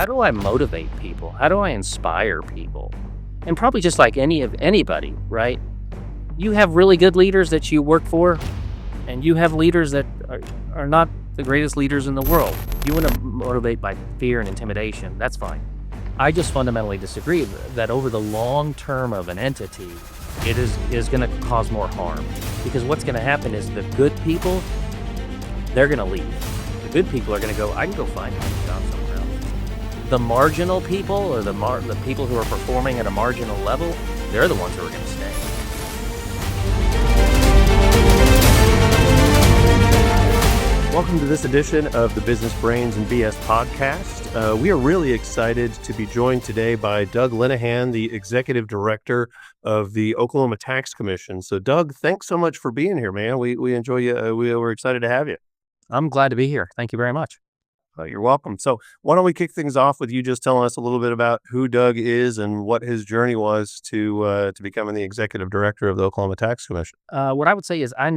how do I motivate people? How do I inspire people? And probably just like anybody, right? You have really good leaders that you work for, and you have leaders that are not the greatest leaders in the world. You want to motivate by fear and intimidation, that's fine. I just fundamentally disagree that over the long term of an entity, it is going to cause more harm. Because what's going to happen is the good people, they're going to leave. The good people are going to go, I can go find a job somewhere else. The marginal people, or the people who are performing at a marginal level, they're the ones who are going to stay. Welcome to this edition of the Business Brains and BS podcast. We are really excited to be joined today by Doug Linehan, the Executive Director of the Oklahoma Tax Commission. So, Doug, thanks so much for being here, man. We enjoy you. We're excited to have you. I'm glad to be here. Thank you very much. You're welcome. So why don't we kick things off with you just telling us a little bit about who Doug is and what his journey was to becoming the Executive Director of the Oklahoma Tax Commission. What I would say is I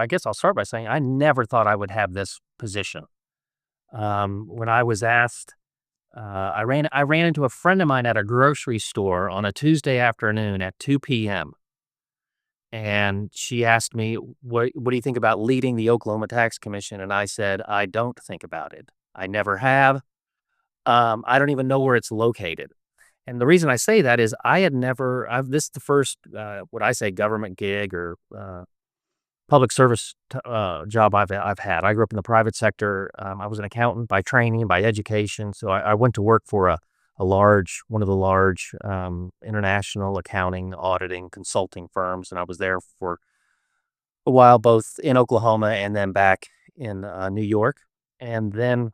guess I'll start by saying I never thought I would have this position. When I was asked, I ran into a friend of mine at a grocery store on a Tuesday afternoon at 2 p.m. And she asked me, what do you think about leading the Oklahoma Tax Commission? And I said, I don't think about it. I never have. I don't even know where it's located. And the reason I say that is this is the first, what I say, government gig or public service job I've had. I grew up in the private sector. I was an accountant by training, by education. So I went to work for one of the large international accounting, auditing, consulting firms. And I was there for a while, both in Oklahoma and then back in New York. And then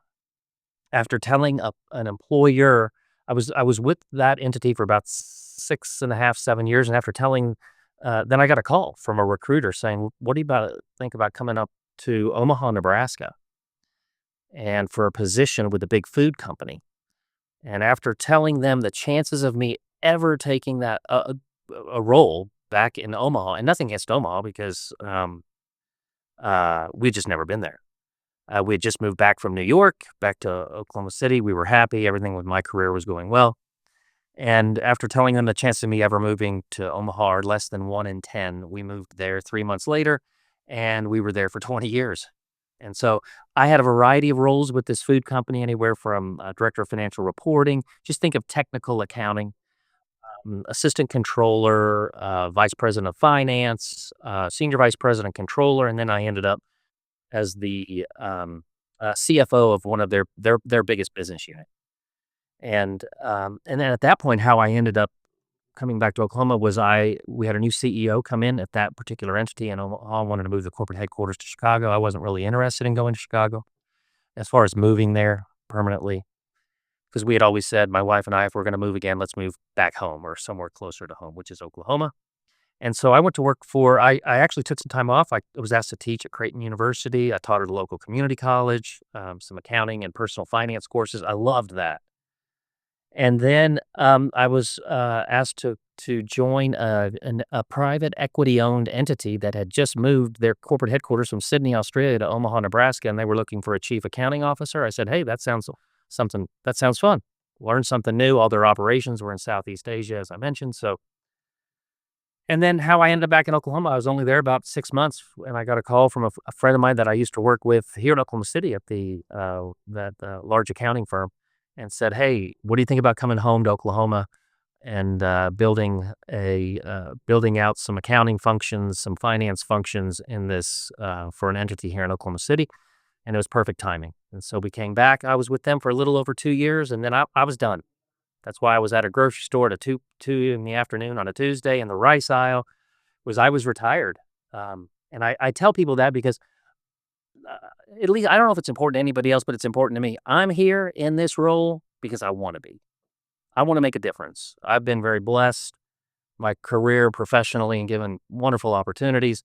after telling an employer, I was with that entity for about 6.5, 7 years. And after telling, then I got a call from a recruiter saying, what do you think about coming up to Omaha, Nebraska, and for a position with a big food company? And after telling them the chances of me ever taking that a role back in Omaha, and nothing against Omaha because we'd just never been there. We had just moved back from New York, back to Oklahoma City. We were happy. Everything with my career was going well. And after telling them the chance of me ever moving to Omaha are less than 1 in 10, we moved there 3 months later, and we were there for 20 years. And so I had a variety of roles with this food company, anywhere from Director of Financial Reporting, just think of technical accounting, Assistant Controller, Vice President of Finance, Senior Vice President Controller, and then I ended up as the CFO of one of their biggest business unit. And then at that point, how I ended up coming back to Oklahoma was we had a new CEO come in at that particular entity, and Omaha wanted to move the corporate headquarters to Chicago. I wasn't really interested in going to Chicago as far as moving there permanently, because we had always said, my wife and I, if we're going to move again, let's move back home or somewhere closer to home, which is Oklahoma. And so I went to work I actually took some time off. I was asked to teach at Creighton University. I taught at a local community college, some accounting and personal finance courses. I loved that. And then I was asked to join a private equity-owned entity that had just moved their corporate headquarters from Sydney, Australia to Omaha, Nebraska, and they were looking for a chief accounting officer. I said, hey, that sounds fun. Learn something new. All their operations were in Southeast Asia, as I mentioned. And then how I ended up back in Oklahoma, I was only there about 6 months, and I got a call from a friend of mine that I used to work with here in Oklahoma City at that large accounting firm, and said, hey, what do you think about coming home to Oklahoma and building out some accounting functions, some finance functions in this for an entity here in Oklahoma City? And it was perfect timing. And so we came back. I was with them for a little over 2 years, and then I was done. That's why I was at a grocery store at 2 in the afternoon on a Tuesday in the rice aisle, I was retired. And I tell people that because at least I don't know if it's important to anybody else, but it's important to me. I'm here in this role because I want to be. I want to make a difference. I've been very blessed, my career professionally, and given wonderful opportunities.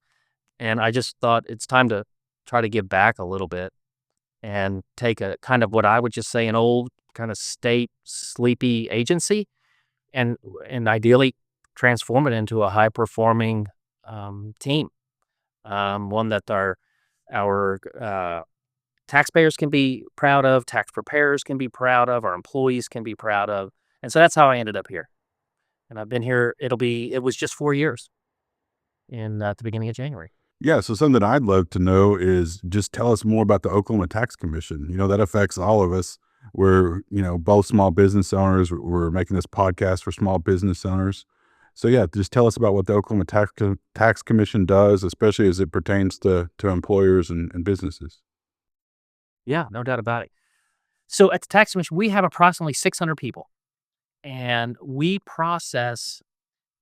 And I just thought it's time to try to give back a little bit and take a kind of what I would just say an old kind of state sleepy agency and ideally transform it into a high performing team, one that our taxpayers can be proud of, tax preparers can be proud of, our employees can be proud of. And so that's how I ended up here. And I've been here, it was just 4 years in at the beginning of January. Yeah, so something I'd love to know is just tell us more about the Oklahoma Tax Commission. That affects all of us. We're, both small business owners. We're making this podcast for small business owners. So yeah, just tell us about what the Oklahoma Tax Commission does, especially as it pertains to employers and businesses. Yeah, no doubt about it. So at the tax commission, we have approximately 600 people, and we process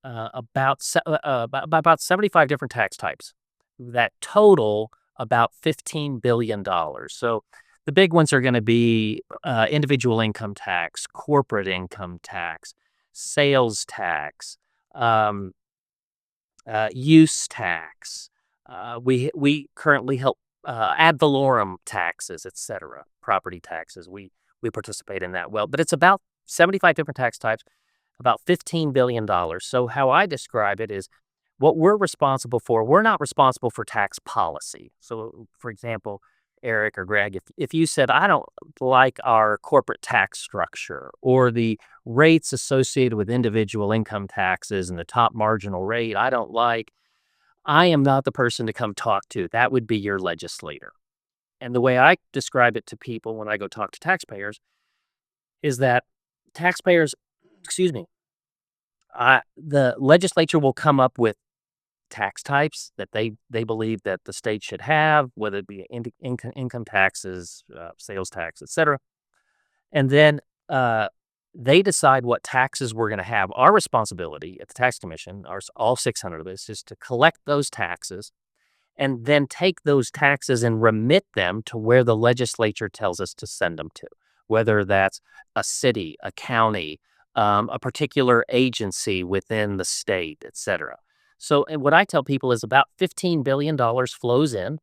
about 75 different tax types that total about $15 billion. So the big ones are going to be individual income tax, corporate income tax, sales tax, um, use tax. We currently help ad valorem taxes, etc., property taxes. We participate in that well, but it's about 75 different tax types, about $15 billion. So how I describe it is what we're responsible for. We're not responsible for tax policy. So, for example, Eric or Greg, if you said, I don't like our corporate tax structure or the rates associated with individual income taxes and the top marginal rate, I am not the person to come talk to. That would be your legislator. And the way I describe it to people when I go talk to taxpayers is that taxpayers, excuse me, the legislature will come up with tax types that they believe that the state should have, whether it be income taxes, sales tax, etc. And then they decide what taxes we're going to have. Our responsibility at the tax commission, all 600 of us, is to collect those taxes and then take those taxes and remit them to where the legislature tells us to send them to, whether that's a city, a county, a particular agency within the state, etc. So, and what I tell people is about $15 billion flows in,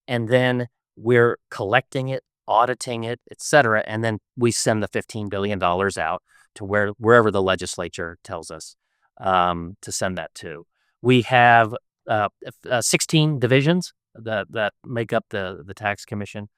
and then we're collecting it, auditing it, etc., and then we send the $15 billion out to wherever the legislature tells us to send that to. We have 16 divisions that make up the tax commission.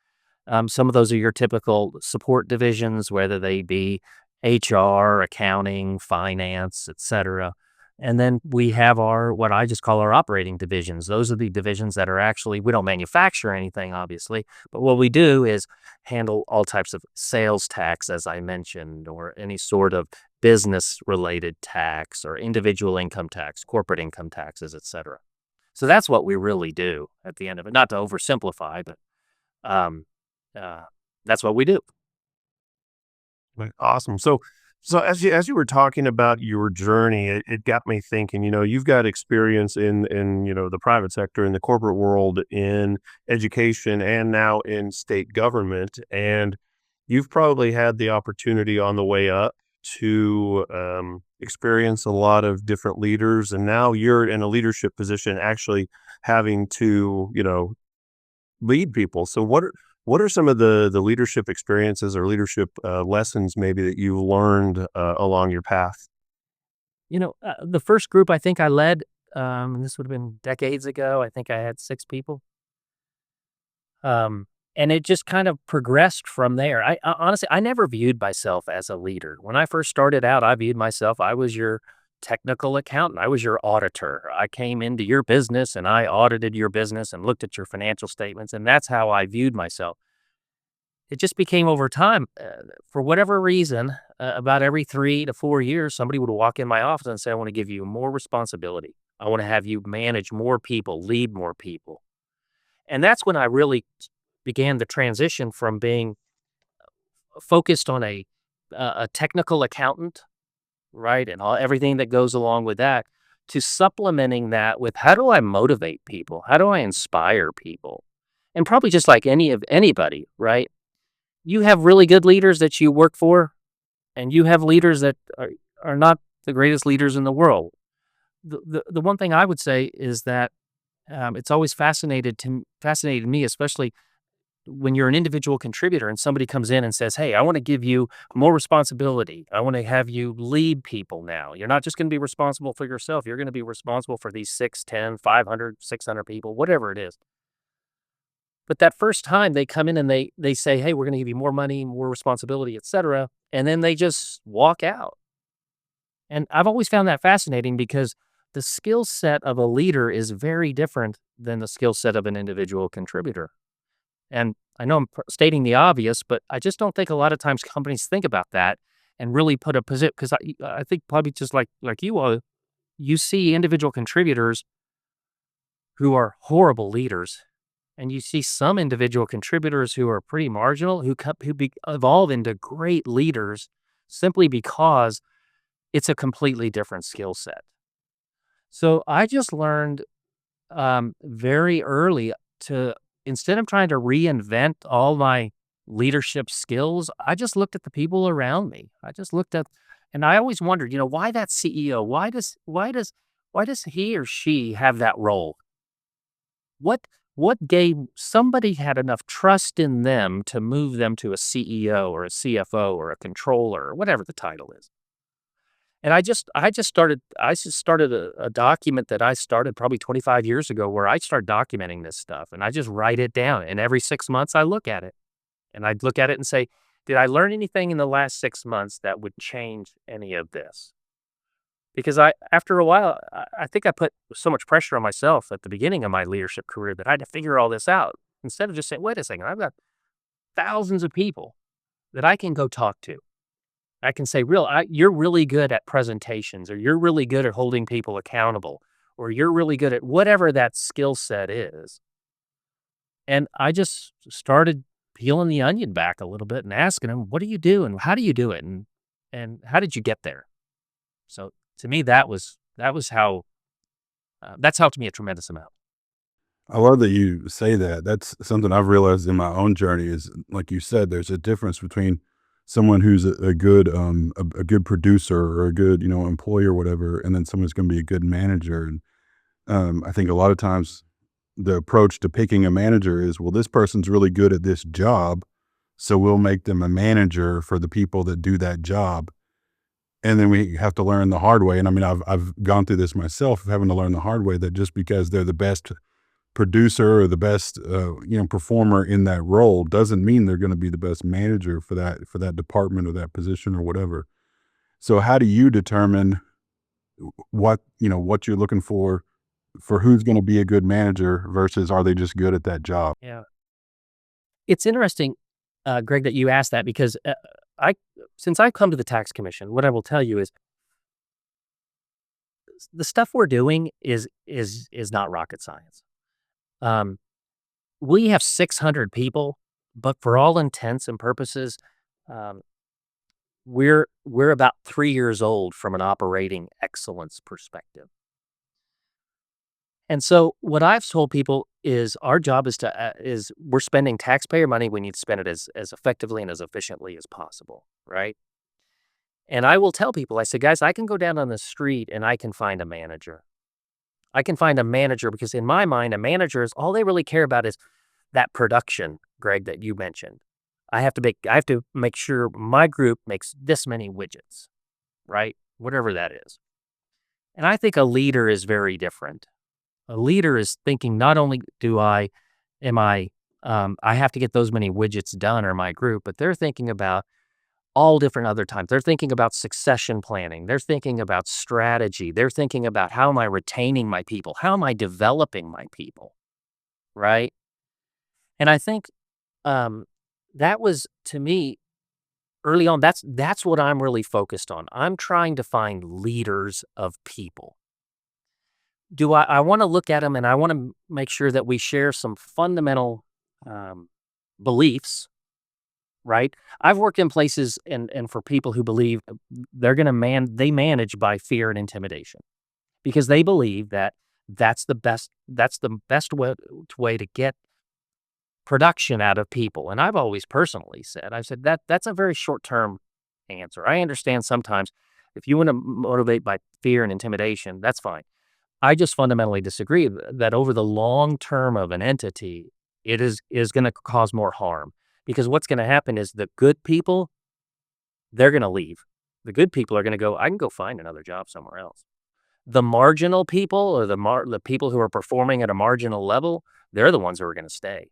Some of those are your typical support divisions, whether they be HR, accounting, finance, etc. And then we have what I just call our operating divisions. Those are the divisions that are actually, we don't manufacture anything, obviously, but what we do is handle all types of sales tax, as I mentioned, or any sort of business-related tax or individual income tax, corporate income taxes, etc. So that's what we really do at the end of it. Not to oversimplify, but that's what we do. Right. Awesome. So as you were talking about your journey, it got me thinking, you've got experience in the private sector, in the corporate world, in education, and now in state government. And you've probably had the opportunity on the way up to experience a lot of different leaders. And now you're in a leadership position, actually having to, lead people. So what are some of the leadership experiences or leadership lessons maybe that you learned along your path? The first group I think I led, and this would have been decades ago, I think I had 6 people. And it just kind of progressed from there. Honestly, I never viewed myself as a leader. When I first started out, I viewed myself, I was your technical accountant. I was your auditor. I came into your business and I audited your business and looked at your financial statements. And that's how I viewed myself. It just became over time, for whatever reason, about every 3 to 4 years, somebody would walk in my office and say, I want to give you more responsibility. I want to have you manage more people, lead more people. And that's when I really began the transition from being focused on a technical accountant, right, and everything that goes along with that, to supplementing that with how do I motivate people? How do I inspire people? And probably just like anybody, right? You have really good leaders that you work for, and you have leaders that are not the greatest leaders in the world. The one thing I would say is that it's always fascinated me, especially when you're an individual contributor and somebody comes in and says, hey, I want to give you more responsibility. I want to have you lead people now. You're not just going to be responsible for yourself. You're going to be responsible for these 6, 10, 500, 600 people, whatever it is. But that first time they come in and they say, "Hey, we're gonna give you more money, more responsibility, etcetera," and then they just walk out. And I've always found that fascinating because the skill set of a leader is very different than the skill set of an individual contributor. And I know I'm stating the obvious, but I just don't think a lot of times companies think about that and really put a position because I think probably just like you all, you see individual contributors who are horrible leaders, and you see some individual contributors who are pretty marginal evolve into great leaders simply because it's a completely different skill set. So I just learned very early to instead of trying to reinvent all my leadership skills, I just looked at the people around me. I just looked at, and I always wondered, why that CEO? Why does he or she have that role? What what gave somebody had enough trust in them to move them to a CEO or a CFO or a controller or whatever the title is? And I just started a document that I started probably 25 years ago where I start documenting this stuff and I just write it down. And every 6 months I look at it and I'd look at it and say, did I learn anything in the last 6 months that would change any of this? Because after a while, I think I put so much pressure on myself at the beginning of my leadership career that I had to figure all this out instead of just saying, wait a second, I've got thousands of people that I can go talk to. I can say, you're really good at presentations, or you're really good at holding people accountable, or you're really good at whatever that skill set is. And I just started peeling the onion back a little bit and asking them, what do you do and how do you do it? And how did you get there? So to me, that was how that's helped me a tremendous amount. I love that you say that. That's something I've realized in my own journey is, like you said, there's a difference between someone who's a good producer or a good, employee or whatever, and then someone who's going to be a good manager. And I think a lot of times the approach to picking a manager is, well, this person's really good at this job, so we'll make them a manager for the people that do that job. And then we have to learn the hard way. And I mean, I've gone through this myself, having to learn the hard way that just because they're the best producer or the best performer in that role doesn't mean they're going to be the best manager for that department or that position or whatever. So how do you determine what you're looking for who's going to be a good manager versus are they just good at that job? Yeah. It's interesting, Greg, that you asked that because I, since I've come to the tax commission, what I will tell you is the stuff we're doing is not rocket science. Um, we have 600 people, but for all intents and purposes, um, we're about 3 years old from an operating excellence perspective. And so what I've told people is our job is we're spending taxpayer money. We need to spend it as effectively and as efficiently as possible, right? And I will tell people, I say, guys, I can go down on the street and I can find a manager. I can find a manager because in my mind, a manager is all they really care about is that production, Greg, that you mentioned. I have to make sure my group makes this many widgets, right? Whatever that is. And I think a leader is very different. A leader is thinking not only I have to get those many widgets done or my group, but they're thinking about all different other times. They're thinking about succession planning. They're thinking about strategy. They're thinking about how am I retaining my people? How am I developing my people? Right. And I think that was to me early on. That's what I'm really focused on. I'm trying to find leaders of people. I want to look at them and I want to make sure that we share some fundamental beliefs, right? I've worked in places and for people who believe they manage by fear and intimidation because they believe that that's the best way to get production out of people. And I've always personally said, that's a very short-term answer. I understand sometimes if you want to motivate by fear and intimidation, that's fine. I just fundamentally disagree that over the long term of an entity, it is going to cause more harm because what's going to happen is the good people, they're going to leave. The good people are going to go, I can go find another job somewhere else. The marginal people or the people who are performing at a marginal level, they're the ones who are going to stay.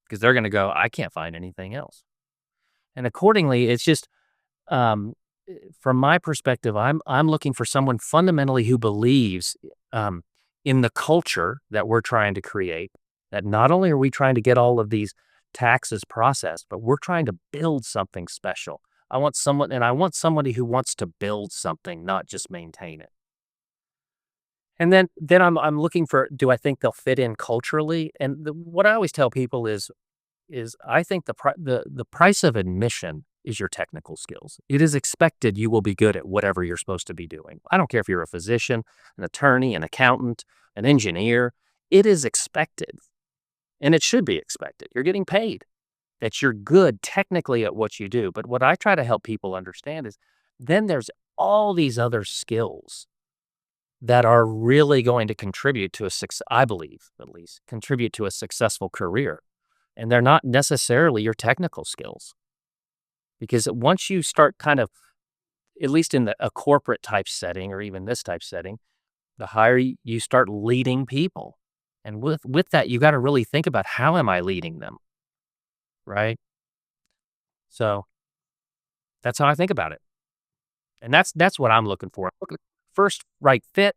because they're going to go, I can't find anything else. And accordingly, it's just um, from my perspective, I'm looking for someone fundamentally who believes um, in the culture that we're trying to create. That not only are we trying to get all of these taxes processed, but we're trying to build something special. I want somebody who wants to build something, not just maintain it. And then I'm looking for, do I think they'll fit in culturally? And what I always tell people is I think the price of admission is your technical skills. It is expected you will be good at whatever you're supposed to be doing. I don't care if you're a physician, an attorney, an accountant, an engineer. It is expected, and it should be expected. You're getting paid that you're good technically at what you do. But what I try to help people understand is then there's all these other skills that are really going to contribute to I believe, at least, contribute to a successful career. And they're not necessarily your technical skills. Because once you start kind of, at least in a corporate type setting or even this type setting, the higher you start leading people. And with that, you got to really think about, how am I leading them? Right? So that's how I think about it. And that's what I'm looking for. First, right fit.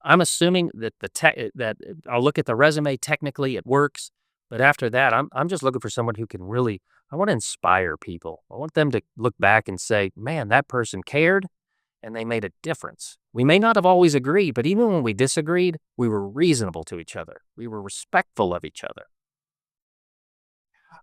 I'm assuming that that I'll look at the resume, technically it works, but after that, I'm just looking for someone who can really, I want to inspire people. I want them to look back and say, "Man, that person cared and they made a difference." We may not have always agreed, but even when we disagreed, we were reasonable to each other. We were respectful of each other.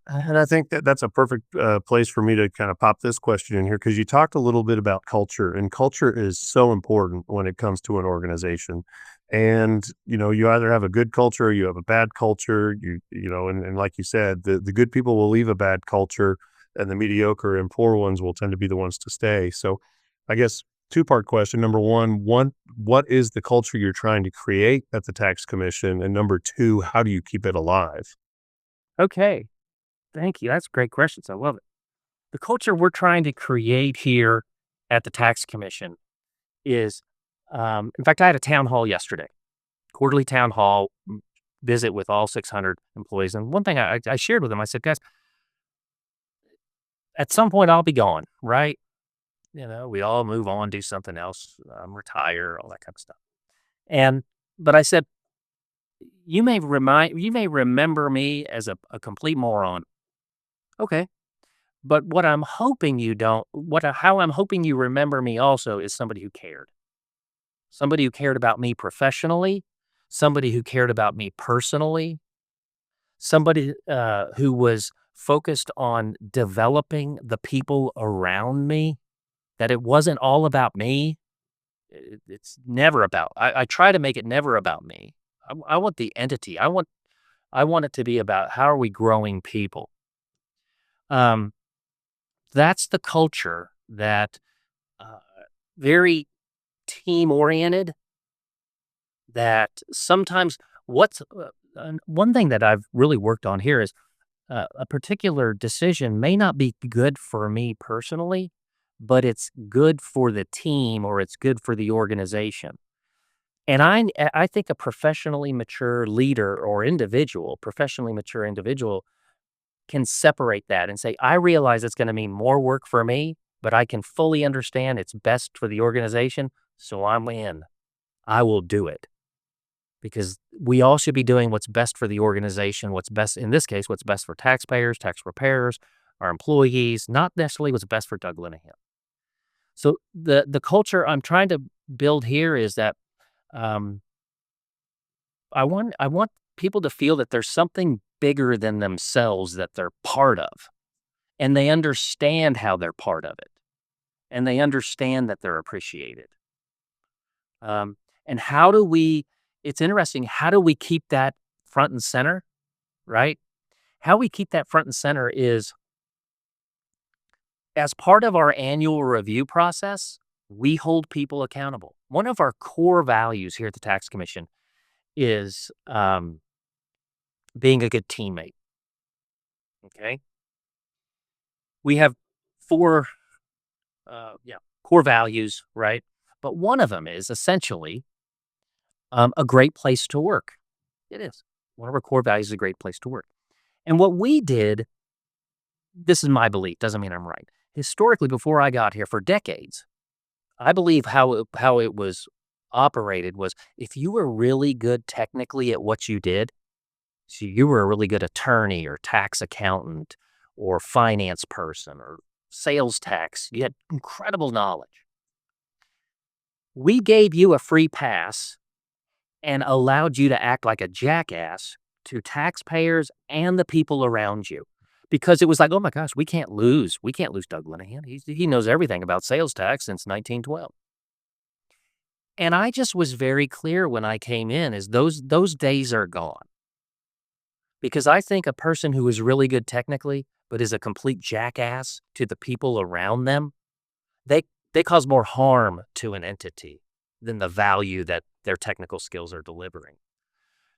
And I think that that's a perfect place for me to kind of pop this question in here, because you talked a little bit about culture, and culture is so important when it comes to an organization. And you either have a good culture or you have a bad culture. And like you said, the good people will leave a bad culture, and the mediocre and poor ones will tend to be the ones to stay. So, I guess two-part question. Number one, what is the culture you're trying to create at the tax commission? And number two, how do you keep it alive? Okay. Thank you. That's great questions. I love it. The culture we're trying to create here at the tax commission is, in fact, I had a town hall yesterday, quarterly town hall visit with all 600 employees. And one thing I shared with them, I said, guys, at some point I'll be gone, right? We all move on, do something else, retire, all that kind of stuff. But I said, you may remember me as a complete moron. Okay. But how I'm hoping you remember me also is somebody who cared. Somebody who cared about me professionally, somebody who cared about me personally, somebody who was focused on developing the people around me, that it wasn't all about me. It's never about, I try to make it never about me. I want the entity. I want it to be about, how are we growing people? That's the culture that uh, very team oriented. That sometimes one thing that I've really worked on here is a particular decision may not be good for me personally, but it's good for the team or it's good for the organization. And I think a professionally mature leader or professionally mature individual can separate that and say, I realize it's going to mean more work for me, but I can fully understand it's best for the organization. So I'm in. I will do it, because we all should be doing what's best for the organization, what's best, in this case, what's best for taxpayers, tax preparers, our employees, not necessarily what's best for Doug Linehan. So the culture I'm trying to build here is that um, I want people to feel that there's something bigger than themselves that they're part of, and they understand how they're part of it, and they understand that they're appreciated. And how do we? It's interesting. How do we keep that front and center? Right? How we keep that front and center is, as part of our annual review process, we hold people accountable. One of our core values here at the Tax Commission is being a good teammate. Okay. We have four core values, right? But one of them is essentially a great place to work. It is. One of our core values is a great place to work. And what we did, this is my belief, doesn't mean I'm right. Historically, before I got here, for decades, I believe how it was operated was if you were really good technically at what you did, so you were a really good attorney or tax accountant or finance person or sales tax, you had incredible knowledge. We gave you a free pass and allowed you to act like a jackass to taxpayers and the people around you. Because it was like, oh my gosh, we can't lose. We can't lose Doug Linehan. He knows everything about sales tax since 1912. And I just was very clear when I came in is those days are gone. Because I think a person who is really good technically, but is a complete jackass to the people around them, they they cause more harm to an entity than the value that their technical skills are delivering.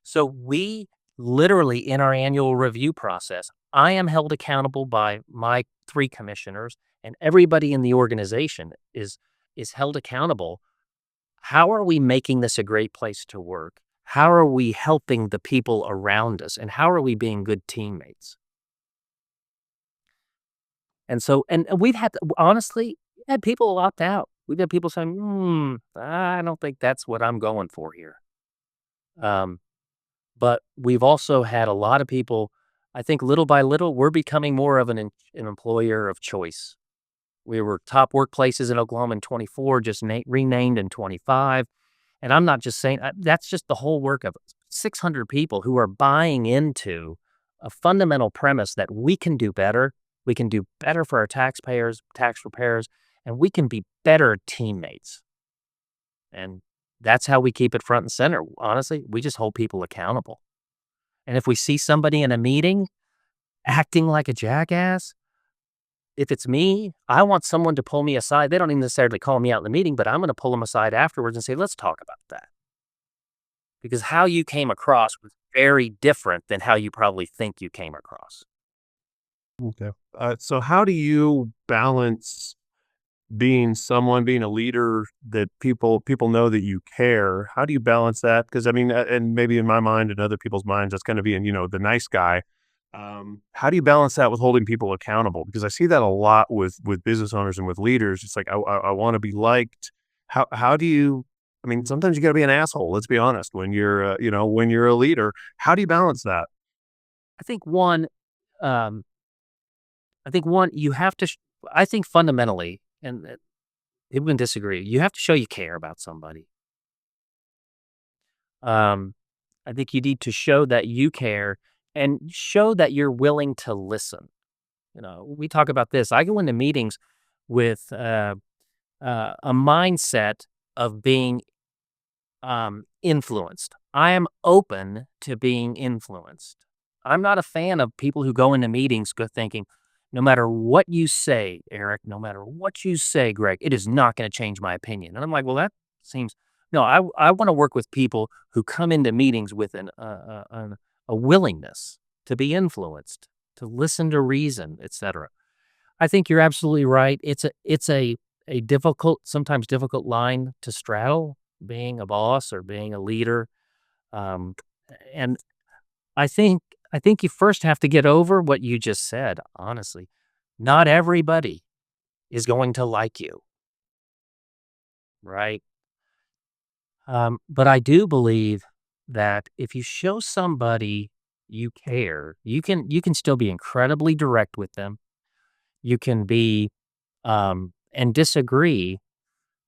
So we literally in our annual review process, I am held accountable by my 3 commissioners and everybody in the organization is held accountable. How are we making this a great place to work? How are we helping the people around us? And how are we being good teammates? And so, and we've had, honestly, we had people opt out. We've had people saying, I don't think that's what I'm going for here. Um, but we've also had a lot of people, I think little by little, we're becoming more of an employer of choice. We were top workplaces in Oklahoma in 24, just renamed in 25. And I'm not just saying that's just the whole work of 600 people who are buying into a fundamental premise that we can do better. We can do better for our taxpayers, tax preparers, and we can be better teammates. And that's how we keep it front and center. Honestly, we just hold people accountable. And if we see somebody in a meeting acting like a jackass, if it's me, I want someone to pull me aside. They don't even necessarily call me out in the meeting, but I'm going to pull them aside afterwards and say, let's talk about that. Because how you came across was very different than how you probably think you came across. Okay. So how do you balance being a leader that people know that you care? How do you balance that? Because I mean, and maybe in my mind and other people's minds, that's kind of being, the nice guy. How do you balance that with holding people accountable? Because I see that a lot with business owners and with leaders. It's like I want to be liked. How do you? I mean, sometimes you got to be an asshole. Let's be honest. When you're a leader, how do you balance that? I think one, um, you have to, I think fundamentally, and people can disagree, you have to show you care about somebody. I think you need to show that you care and show that you're willing to listen. We talk about this. I go into meetings with a mindset of being influenced. I am open to being influenced. I'm not a fan of people who go into meetings thinking, no matter what you say, Eric, no matter what you say, Greg, it is not going to change my opinion. And I'm like, well, that seems, no, I want to work with people who come into meetings with a willingness to be influenced, to listen to reason, etc. I think you're absolutely right. It's a difficult, sometimes difficult line to straddle, being a boss or being a leader. Um, and I think you first have to get over what you just said, honestly. Not everybody is going to like you, right? But I do believe that if you show somebody you care, you can still be incredibly direct with them. You can be and disagree,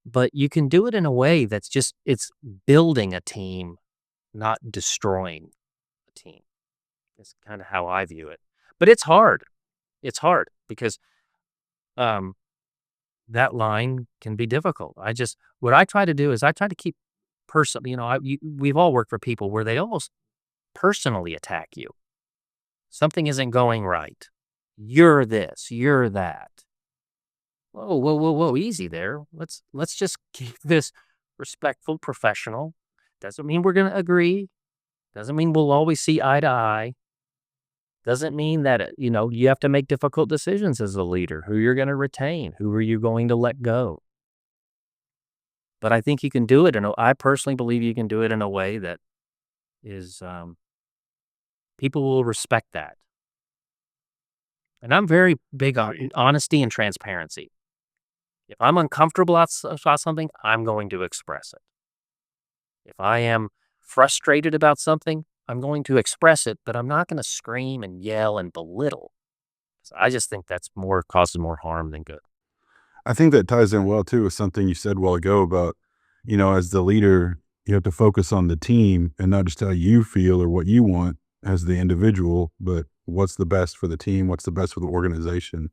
but you can do it in a way that's just it's building a team, not destroying a team. It's kind of how I view it. But it's hard. It's hard because um, that line can be difficult. What I try to do is I try to keep personal. We've all worked for people where they almost personally attack you. Something isn't going right. You're this. You're that. Whoa, whoa, whoa, whoa! Easy there. Let's just keep this respectful, professional. Doesn't mean we're going to agree. Doesn't mean we'll always see eye to eye. Doesn't mean that, you have to make difficult decisions as a leader, who you're going to retain, who are you going to let go. But I think you can do it. I personally believe you can do it in a way that is, people will respect that. And I'm very big on honesty and transparency. If I'm uncomfortable about something, I'm going to express it. If I am frustrated about something, I'm going to express it, but I'm not going to scream and yell and belittle. So I just think that's more causes more harm than good. I think that ties in well too with something you said a while ago about, as the leader, you have to focus on the team and not just how you feel or what you want as the individual, but what's the best for the team, what's the best for the organization.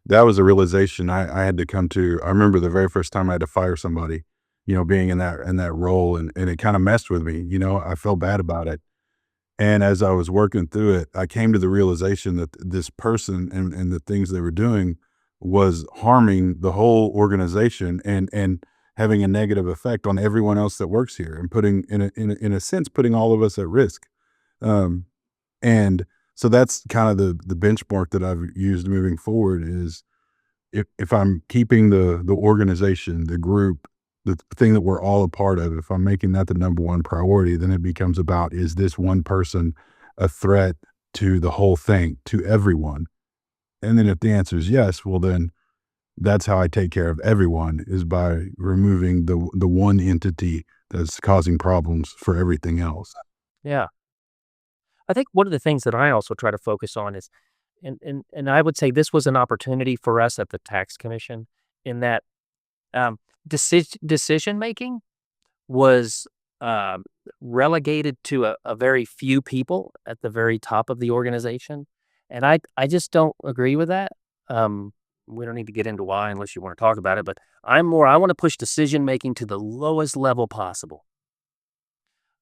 That was a realization I had to come to. I remember the very first time I had to fire somebody, being in that role, and it kind of messed with me. I felt bad about it. And as I was working through it, I came to the realization that this person and the things they were doing was harming the whole organization and having a negative effect on everyone else that works here and putting in a sense putting all of us at risk. Um, and so that's kind of the benchmark that I've used moving forward is if I'm keeping the organization, the group, the thing that we're all a part of, if I'm making that the number one priority, then it becomes about, is this one person a threat to the whole thing, to everyone? And then if the answer is yes, well then that's how I take care of everyone, is by removing the one entity that's causing problems for everything else. Yeah. I think one of the things that I also try to focus on is, and I would say this was an opportunity for us at the tax commission in that decision making was um, relegated to a very few people at the very top of the organization, and I just don't agree with that. Um, we don't need to get into why unless you want to talk about it, but I want to push decision making to the lowest level possible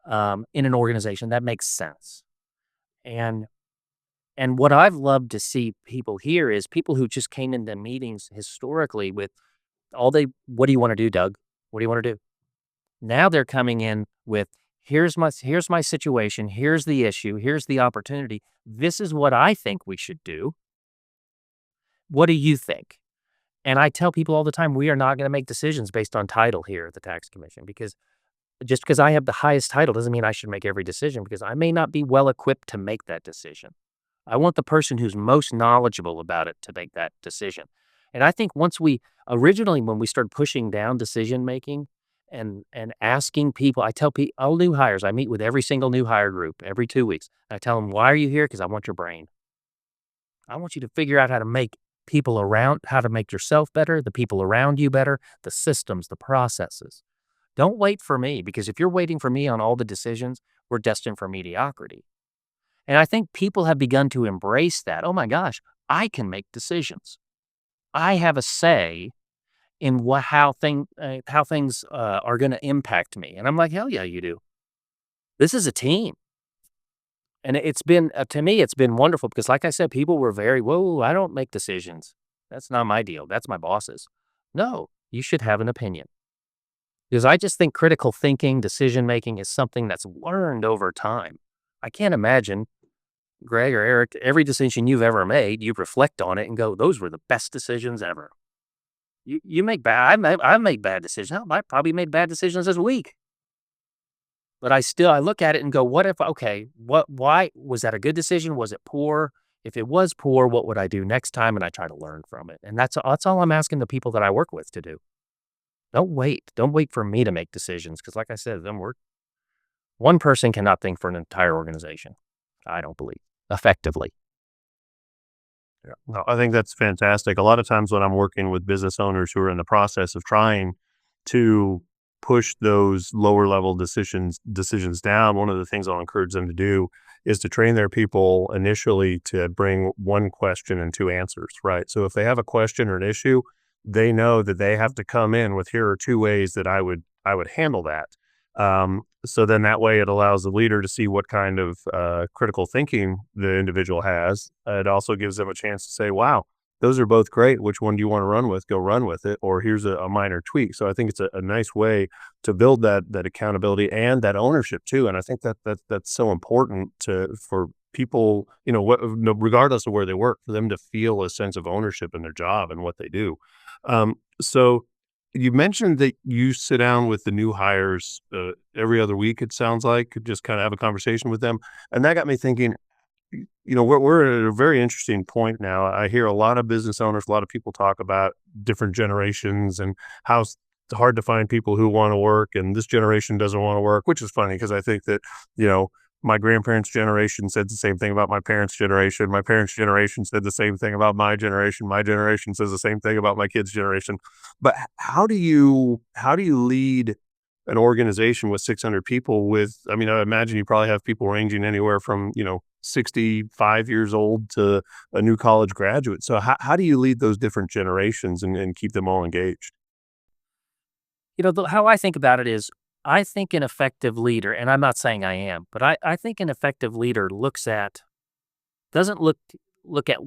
in an organization. That makes sense. And and what I've loved to see people here is people who just came into meetings historically with what do you want to do, Doug? What do you want to do? Now they're coming in with, here's my situation, here's the issue, here's the opportunity. This is what I think we should do. What do you think? And I tell people all the time, we are not going to make decisions based on title here at the tax commission, because just because I have the highest title doesn't mean I should make every decision, because I may not be well equipped to make that decision. I want the person who's most knowledgeable about it to make that decision. And I think originally when we started pushing down decision making and asking people, I tell people, all new hires, I meet with every single new hire group every 2 weeks. I tell them, why are you here? Because I want your brain. I want you to figure out how to make how to make yourself better, the people around you better, the systems, the processes. Don't wait for me, because if you're waiting for me on all the decisions, we're destined for mediocrity. And I think people have begun to embrace that. Oh my gosh, I can make decisions. I have a say in how things are going to impact me. And I'm like, hell yeah, you do. This is a team. And it's been, to me, it's been wonderful because, like I said, people were very, whoa, I don't make decisions. That's not my deal. That's my boss's. No, you should have an opinion. Because I just think critical thinking, decision making is something that's learned over time. I can't imagine, Greg or Eric, every decision you've ever made, you reflect on it and go, those were the best decisions ever. You make bad, I make bad decisions. Hell, I probably made bad decisions this week. But I look at it and go, why was that a good decision? Was it poor? If it was poor, what would I do next time? And I try to learn from it. And that's all I'm asking the people that I work with to do. Don't wait. Don't wait for me to make decisions. Because like I said, one person cannot think for an entire organization. I don't believe effectively. Yeah. No, I think that's fantastic. A lot of times when I'm working with business owners who are in the process of trying to push those lower level decisions down, one of the things I'll encourage them to do is to train their people initially to bring one question and two answers, right? So if they have a question or an issue, they know that they have to come in with, here are two ways that I would handle that. So then that way it allows the leader to see what kind of critical thinking the individual has. It also gives them a chance to say, wow, those are both great. Which one do you want to run with? Go run with it. Or here's a minor tweak. So I think it's a nice way to build that accountability and that ownership too. And I think that's so important for people, regardless of where they work, for them to feel a sense of ownership in their job and what they do. So you mentioned that you sit down with the new hires every other week, it sounds like, just kind of have a conversation with them. And that got me thinking, we're at a very interesting point now. I hear a lot of business owners, a lot of people talk about different generations and how it's hard to find people who want to work, and this generation doesn't want to work, which is funny because I think that, you know, my grandparents' generation said the same thing about my parents' generation. My parents' generation said the same thing about my generation. My generation says the same thing about my kids' generation. But how do you lead an organization with 600 people with, I mean, I imagine you probably have people ranging anywhere from, 65 years old to a new college graduate. So how do you lead those different generations and keep them all engaged? How I think about it is I think an effective leader, and I'm not saying I am, but I think an effective leader doesn't look at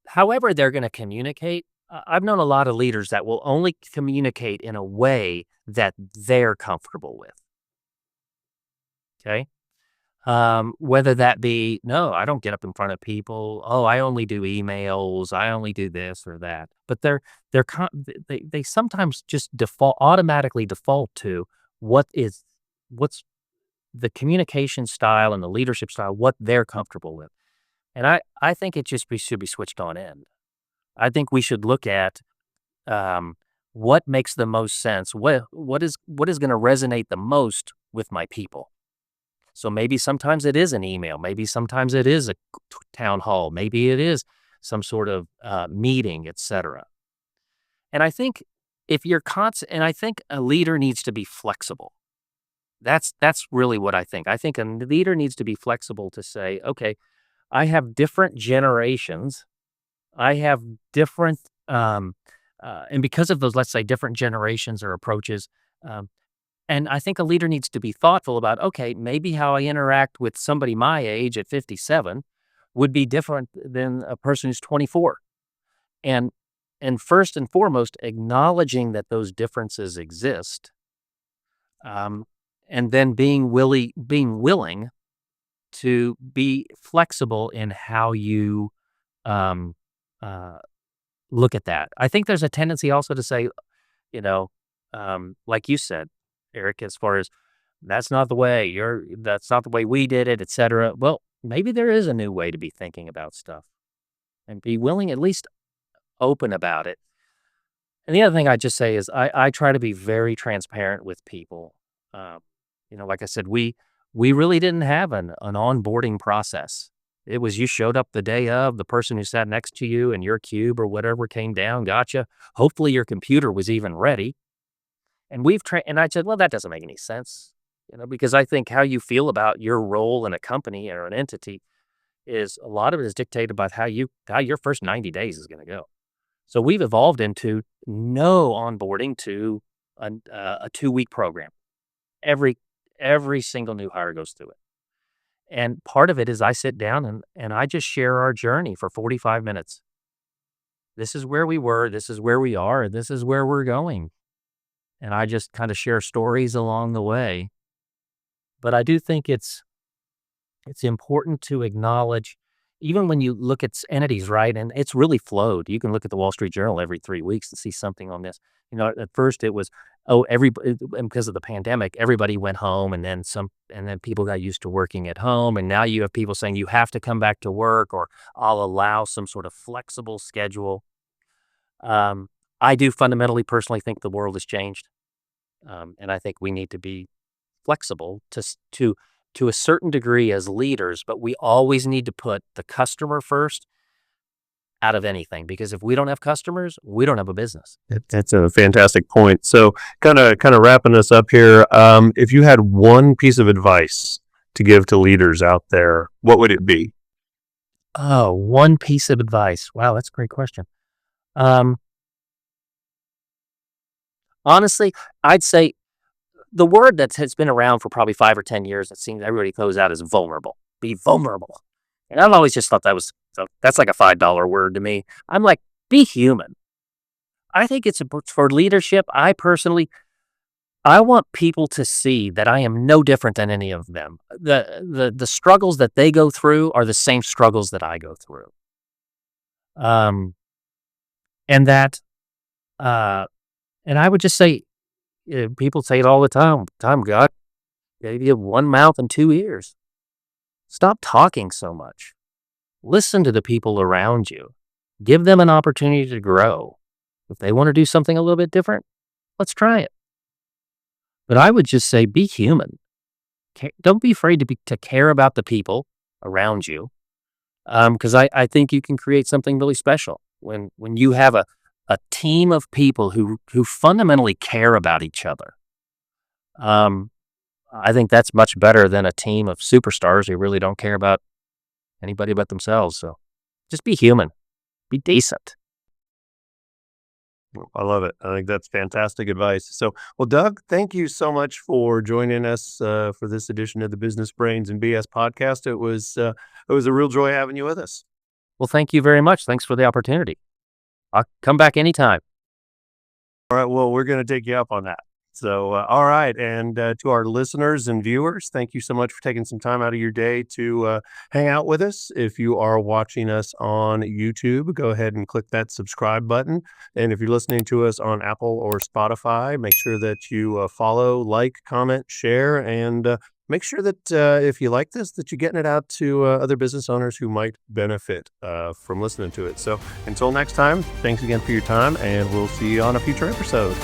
however they're going to communicate. I've known a lot of leaders that will only communicate in a way that they're comfortable with. Okay. Whether that be, no, I don't get up in front of people. Oh, I only do emails. I only do this or that. But they sometimes just automatically default to what is, what's the communication style and the leadership style, what they're comfortable with. And I think should be switched on end. I think we should look at, um, what makes the most sense. What is going to resonate the most with my people. So maybe sometimes it is an email. Maybe sometimes it is a town hall. Maybe it is some sort of meeting, etc. And I think if you're constant, and I think a leader needs to be flexible. That's really what I think. I think a leader needs to be flexible to say, okay, I have different generations. I have different, and because of those, let's say, different generations or approaches. Um, and I think a leader needs to be thoughtful about, okay, maybe how I interact with somebody my age at 57 would be different than a person who's 24. And and first and foremost, acknowledging that those differences exist, um, and then being willing to be flexible in how you um, uh, look at that. I think there's a tendency also to say, you know, like you said, Eric, as far as that's not the way we did it, etc. Well, maybe there is a new way to be thinking about stuff and be willing, at least open about it. And the other thing I just say is I try to be very transparent with people. Um, like I said, we really didn't have an onboarding process. It was you showed up the day of, the person who sat next to you in your cube or whatever came down, gotcha. Hopefully your computer was even ready. And and I said, well, that doesn't make any sense, because I think how you feel about your role in a company or an entity is a lot of it is dictated by how your first 90 days is going to go. So we've evolved into no onboarding to a 2-week program. Every every single new hire goes through it. And part of it is I sit down and I just share our journey for 45 minutes. This is where we were, this is where we are, and this is where we're going. And I just kind of share stories along the way. But I do think it's important to acknowledge, even when you look at entities, right? And it's really flowed. You can look at the Wall Street Journal every 3 weeks and see something on this. At first it was, oh, everybody, and because of the pandemic, everybody went home, and then people got used to working at home. And now you have people saying you have to come back to work, or I'll allow some sort of flexible schedule. Um, I do fundamentally, personally think the world has changed. And I think we need to be flexible to a certain degree as leaders, but we always need to put the customer first out of anything, because if we don't have customers, we don't have a business. That's a fantastic point. So kind of wrapping this up here, if you had one piece of advice to give to leaders out there, what would it be? Oh, one piece of advice. Wow, that's a great question. Um, Honestly, I'd say the word that has been around for probably 5 or 10 years that seems everybody throws out is vulnerable. Be vulnerable. And I've always just thought that's like a $5 word to me. I'm like, be human. I think it's for leadership. I want people to see that I am no different than any of them. The struggles that they go through are the same struggles that I go through. Um, and that, uh, and I would just say, people say it all the time. God gave you one mouth and two ears. Stop talking so much. Listen to the people around you. Give them an opportunity to grow. If they want to do something a little bit different, let's try it. But I would just say be human. Don't be afraid to care about the people around you, because I think you can create something really special when you have a team of people who fundamentally care about each other. Um, I think that's much better than a team of superstars who really don't care about anybody but themselves. So just be human, be decent. I love it. I think that's fantastic advice. So, well, Doug, thank you so much for joining us for this edition of the Business Brains and BS podcast. It was a real joy having you with us. Well, thank you very much. Thanks for the opportunity. I'll come back anytime. All right. Well, we're going to take you up on that. So, all right. And to our listeners and viewers, thank you so much for taking some time out of your day to hang out with us. If you are watching us on YouTube, go ahead and click that subscribe button. And if you're listening to us on Apple or Spotify, make sure that you follow, like, comment, share, and make sure that if you like this, that you're getting it out to other business owners who might benefit from listening to it. So until next time, thanks again for your time, and we'll see you on a future episode.